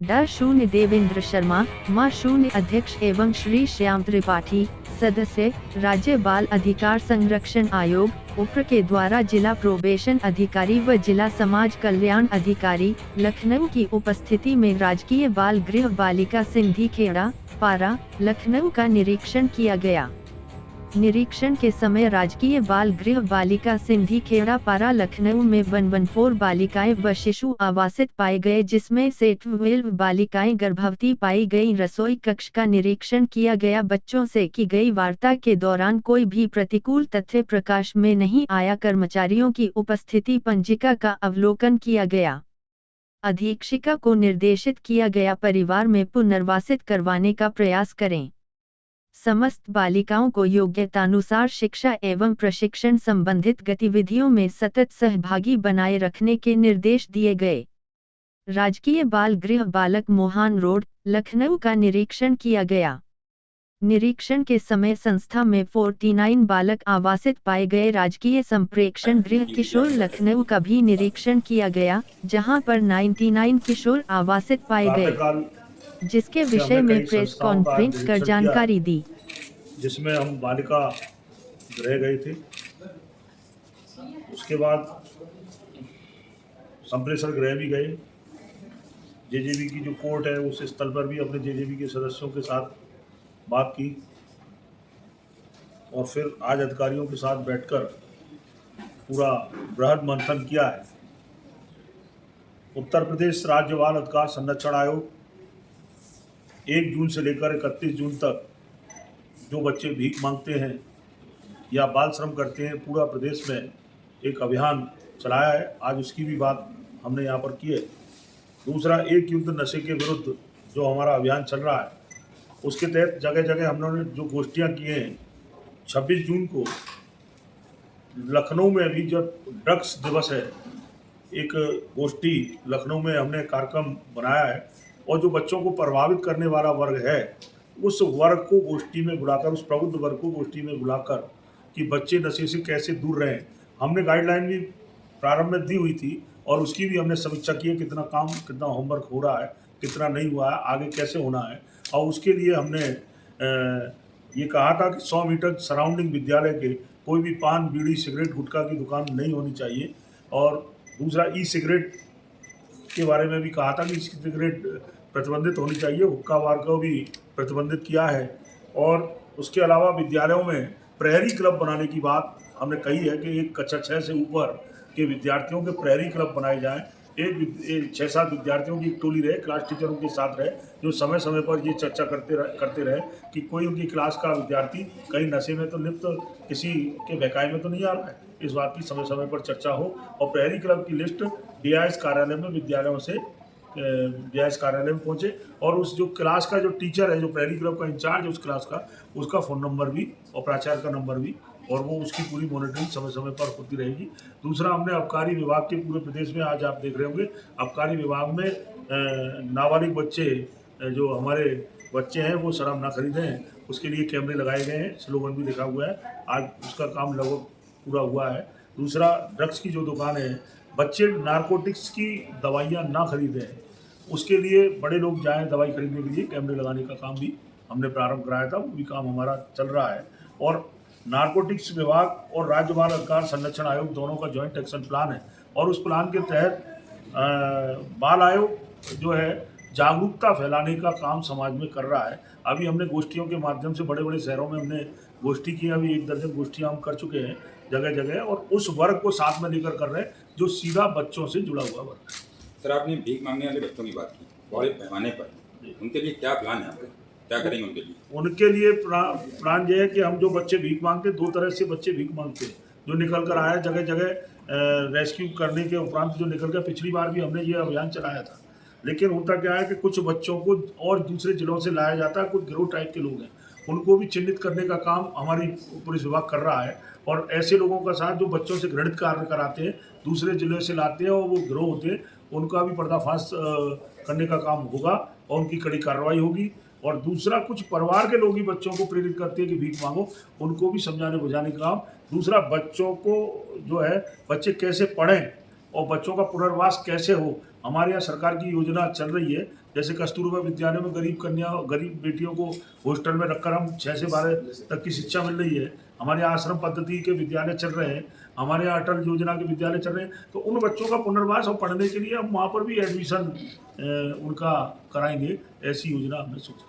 डा शून्य देवेंद्र शर्मा, मां शून्य अध्यक्ष एवं श्री श्याम त्रिपाठी, सदस्य, राज्य बाल अधिकार संरक्षण आयोग उप्र के द्वारा जिला प्रोबेशन अधिकारी व जिला समाज कल्याण अधिकारी लखनऊ की उपस्थिति में राजकीय बाल गृह बालिका सिंधी खेड़ा, पारा, लखनऊ का निरीक्षण किया गया। निरीक्षण के समय राजकीय बाल गृह बालिका सिंधी खेड़ा पारा लखनऊ में 114 बालिकाएं व शिशु आवासित पाए गए, जिसमें से 12 बालिकाएं गर्भवती पाई गई। रसोई कक्ष का निरीक्षण किया गया। बच्चों से की गई वार्ता के दौरान कोई भी प्रतिकूल तथ्य प्रकाश में नहीं आया। कर्मचारियों की उपस्थिति पंजिका का अवलोकन किया गया। अधीक्षिका को निर्देशित किया गया परिवार में पुनर्वासित करवाने का प्रयास करें। समस्त बालिकाओं को योग्यतानुसार शिक्षा एवं प्रशिक्षण संबंधित गतिविधियों में सतत सहभागी बनाए रखने के निर्देश दिए गए। राजकीय बाल गृह बालक मोहन रोड, लखनऊ का निरीक्षण किया गया। निरीक्षण के समय संस्था में 49 बालक आवासित पाए गए। राजकीय संप्रेक्षण गृह किशोर लखनऊ का भी निरीक्षण किया गया, जहां पर 99 किशोर आवासित पाए गए, जिसके विषय में प्रेस कॉन्फ्रेंस कर जानकारी दी, जिसमें हम बालिका गृह गए थे। उसके बाद संप्रेषण गृह भी गए। जेजेबी की जो कोर्ट है उस स्थल पर भी अपने जेजेबी के सदस्यों के साथ बात की और फिर आज अधिकारियों के साथ बैठकर पूरा बृहद मंथन किया है। उत्तर प्रदेश राज्य बाल अधिकार संरक्षण आयोग 1 जून से लेकर 31 जून तक जो बच्चे भीख मांगते हैं या बाल श्रम करते हैं, पूरा प्रदेश में एक अभियान चलाया है। आज उसकी भी बात हमने यहाँ पर की है। दूसरा, एक युद्ध नशे के विरुद्ध जो हमारा अभियान चल रहा है, उसके तहत जगह जगह हम लोगों ने जो गोष्ठियाँ की हैं। 26 जून को लखनऊ में भी जब ड्रग्स दिवस है, एक गोष्ठी लखनऊ में हमने कार्यक्रम बनाया है और जो बच्चों को प्रभावित करने वाला वर्ग है, उस वर्ग को गोष्ठी में बुलाकर, उस प्रबुद्ध वर्ग को गोष्ठी में बुलाकर कि बच्चे नशे से कैसे दूर रहें। हमने गाइडलाइन भी प्रारंभ में दी हुई थी और उसकी भी हमने समीक्षा की है, कितना काम, कितना होमवर्क हो रहा है, कितना नहीं हुआ है, आगे कैसे होना है। और उसके लिए हमने ये कहा था कि 100 मीटर सराउंडिंग विद्यालय के कोई भी पान, बीड़ी, सिगरेट, गुटखा की दुकान नहीं होनी चाहिए। और दूसरा, ई सिगरेट के बारे में भी कहा था कि सिगरेट प्रतिबंधित होनी चाहिए। हुक्का बार को भी प्रतिबंधित किया है। और उसके अलावा विद्यालयों में प्रहरी क्लब बनाने की बात हमने कही है कि एक कक्षा 6 से ऊपर के विद्यार्थियों के प्रहरी क्लब बनाए जाएं। एक 6-7 विद्यार्थियों की एक टोली रहे, क्लास टीचरों के साथ रहे, जो समय समय पर ये चर्चा करते रहे कि कोई उनकी क्लास का विद्यार्थी कहीं नशे में तो लिप्त, किसी के बहकावे में तो नहीं आ रहा है। इस बात की समय समय पर चर्चा हो और प्रहरी क्लब की लिस्ट डीआईएस कार्यालय में विद्यालयों से डीआईएस कार्यालय में पहुँचे और उस जो क्लास का जो टीचर है, जो प्रहरी क्लब का इंचार्ज है उस क्लास का, उसका फ़ोन नंबर भी और प्राचार्य का नंबर भी, और वो उसकी पूरी मॉनिटरिंग समय समय पर होती रहेगी। दूसरा, हमने आबकारी विभाग के पूरे प्रदेश में, आज आप देख रहे होंगे, आबकारी विभाग में नाबालिग बच्चे, जो हमारे बच्चे हैं वो शराब ना खरीदें, उसके लिए कैमरे लगाए गए हैं, स्लोगन भी लिखा हुआ है। आज उसका काम लगभग पूरा हुआ है। दूसरा, ड्रग्स की जो दुकान है, बच्चे नारकोटिक्स की दवाइयाँ ना खरीदें, उसके लिए बड़े लोग जाएँ दवाई खरीदने के लिए, कैमरे लगाने का काम भी हमने प्रारंभ कराया था, वो भी काम हमारा चल रहा है। और नारकोटिक्स विभाग और राज्य बाल अधिकार संरक्षण आयोग दोनों का जॉइंट एक्शन प्लान है और उस प्लान के तहत बाल आयोग जो है जागरूकता फैलाने का काम समाज में कर रहा है। अभी हमने गोष्ठियों के माध्यम से बड़े बड़े शहरों में हमने गोष्ठी की, अभी 1 दर्जन गोष्ठियाँ हम कर चुके हैं जगह जगह, और उस वर्ग को साथ में लेकर कर रहे हैं जो सीधा बच्चों से जुड़ा हुआ वर्ग है। सर, आपने भीख मांगने वाले बच्चों की बात की, बड़े पैमाने पर, उनके लिए क्या प्लान है आपका, क्या करेंगे उनके लिए? उनके लिए प्लान ये है कि हम जो बच्चे भीख मांगते हैं, 2 तरह से बच्चे भीख मांगते हैं। जो निकल कर आया जगह जगह रेस्क्यू करने के उपरांत जो निकल कर, पिछली बार भी हमने ये अभियान चलाया था, लेकिन होता क्या है कि कुछ बच्चों को और दूसरे जिलों से लाया जाता है। कुछ गिरोह टाइप के लोग हैं, उनको भी चिन्हित करने का काम हमारी पुलिस विभाग कर रहा है। और ऐसे लोगों का साथ जो बच्चों से घृणित कार्य कराते हैं, दूसरे जिले से लाते हैं और वो गिरोह होते हैं, उनका भी पर्दाफाश करने का काम होगा और उनकी कड़ी कार्रवाई होगी। और दूसरा, कुछ परिवार के लोग ही बच्चों को प्रेरित करते हैं कि भीख मांगो, उनको भी समझाने बुझाने का काम। दूसरा, बच्चों को जो है, बच्चे कैसे पढ़ें और बच्चों का पुनर्वास कैसे हो। हमारे यहाँ सरकार की योजना चल रही है, जैसे कस्तूरबा विद्यालय में गरीब बेटियों को हॉस्टल में रखकर हम 6 से 12 तक की शिक्षा मिल रही है। हमारे यहाँ आश्रम पद्धति के विद्यालय चल रहे हैं, हमारे यहाँ अटल योजना के विद्यालय चल रहे हैं। तो उन बच्चों का पुनर्वास और पढ़ने के लिए हम वहाँ पर भी एडमिशन उनका कराएंगे, ऐसी योजना हमने सोची।